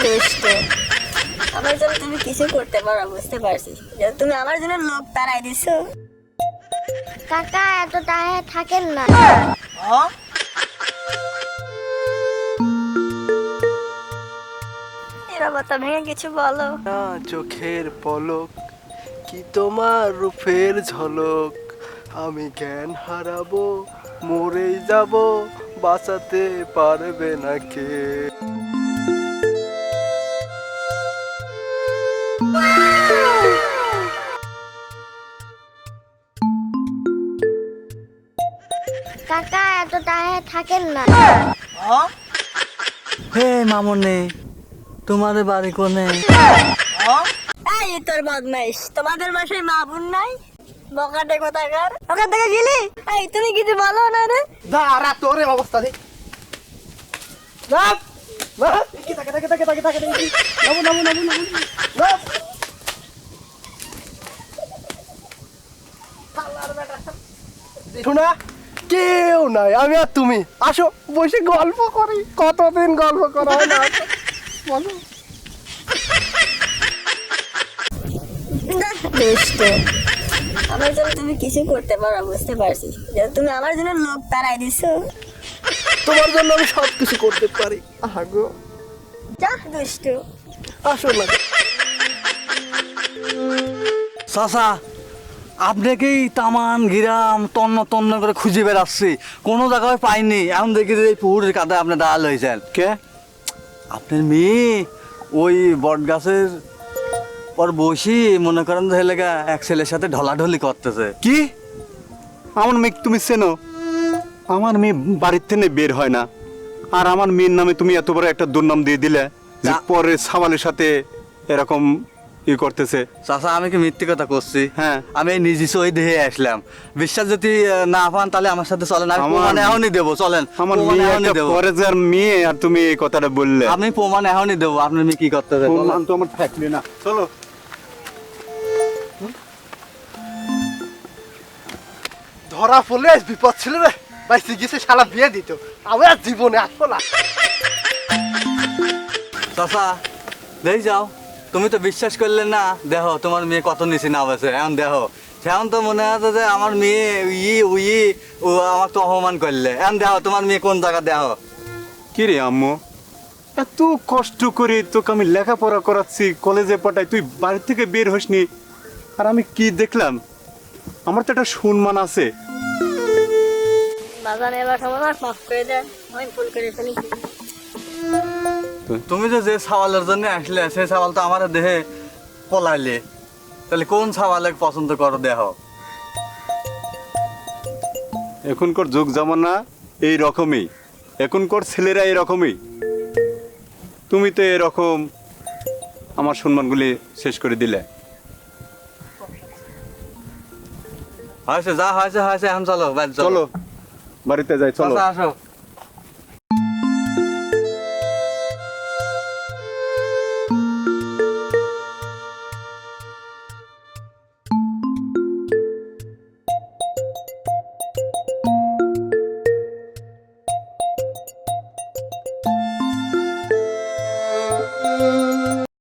দুষ্ট, আমার জন্য তুমি কিছু করতে পারো বুঝতে পারছি, যে তুমি আমার জন্য লোক তাড়াই দিছো। কাকা এত টাকা থাকেন না। নীরবতা ভেঙে কিছু বলো। না চোখের পলক, কি তোমার রূপের ঝলক, আমি জ্ঞান হারাবো, মরেই যাব, বাঁচাতে পারবে না কে। কাকা এত টাকা থাকেন না। হে মামনি, তোমার বাড়ি কোনে? এই তোর বদমাইশ, তোমাদের বাসায় মা বোন নাই? বকাটে কোথাকার, ওখান থেকে গেলি। এই তুমি কিছু বলো না রে। দাঁড়া তোর এই অবস্থা দেখ। নাম নাম কি থাকে থাকে থাকে থাকে থাকে নামু নামু নামু নামু নাম। শোনা কেউ নাই, আমি আর তুমি। আসো বসে গল্প করি, কতদিন গল্প করা হয় না। বলো। দুষ্ট, আমার জন্য তুমি কিছু করতে পারো বুঝতে পারছি, যে তুমি আমার জন্য লোক তাড়াই দিছো। তোমার জন্য আমি সব কিছু করতে পারি। আগো যা দুষ্ট। আসো না। চাচা, আপনাকেই তামান গিরাম তন্ন তন্ন করে খুঁজে বেড়াচ্ছি, কোনো জায়গায় পাইনি। এখন দেখি যে এই পুকুরের কাঁধে আপনি ডাল হয়েছেন। কে? আপনার মেয়ে ওই বট গাছের পর বসি মনে করেন যে এলাকা এক ছেলের সাথে ঢলাঢলি করতেছে। কি? আমার মেয়ে তুমি চেনো? আমার মেয়ে বাড়ির থেকে বের হয় না, আর আমার মেয়ের নামে তুমি এত বড় একটা দুর্নাম দিয়ে দিলে যে পরের সাওয়ালের সাথে এরকম ই করতেছে। চাচা, আমি কি মিথ্যে কথা করছি? হ্যাঁ। আমি এই নিজে ওই দেহে আসলাম। বিশ্বাস যদি না পান তাহলে আমার সাথে চলেন, আমি প্রমাণ এখনই দেবো। চলেন, আমার প্রমাণ মেয়ে এখনই একটা দেবো। পরের মেয়ে, আর তুমি এই কথাটা বললে। আপনি প্রমাণ এখনই দেবো আপনার মেয়ে কি করতেছে। প্রমাণ তো আমার থাকলে না। চলো। ধরা পড়লে বিপদ ছিল রে, ভাই গেছে শালা বিয়ে দিত, আমি আর জীবনে আসবো না। চাচা দেই যাও, তুমি তো বিশ্বাস করলে না। দেখো তোমার মেয়ে কত নিচে নামেছে। এখন দেখো, সেখন তো মনে আছে যে আমার মেয়ে ও আমার তো অপমান করলে। এখন দেখো তোমার মেয়ে কোন জায়গা। দেখো কি রে আম্মু, এত কষ্ট করে তোকে আমি লেখাপড়া করাচ্ছি, কলেজে পড়াই, তুই বাড়ি থেকে বের হসনি, আর আমি কি দেখলাম? আমার তো একটা সম্মান আছে। বাজান এবার আমার মাফ করে দেন, আমি ভুল করে ফেলেছি। তুমি যে সওয়ালের জন্য আসলে সেই সওয়াল তো আমার দেহে পলাইলে, তাহলে কোন সওয়ালে পছন্দ করো? দেখো এখনকার যুগ জামানা এই রকমই, এখনকার ছেলেরা এরকমই। তুমি তো এরকম আমার সম্মানগুলি শেষ করে দিলে। হয়েছে যা হয়েছে হয়েছে, এখন চলো বাড়ি চলো বাড়িতে যাই, চলো। চাচা আসো।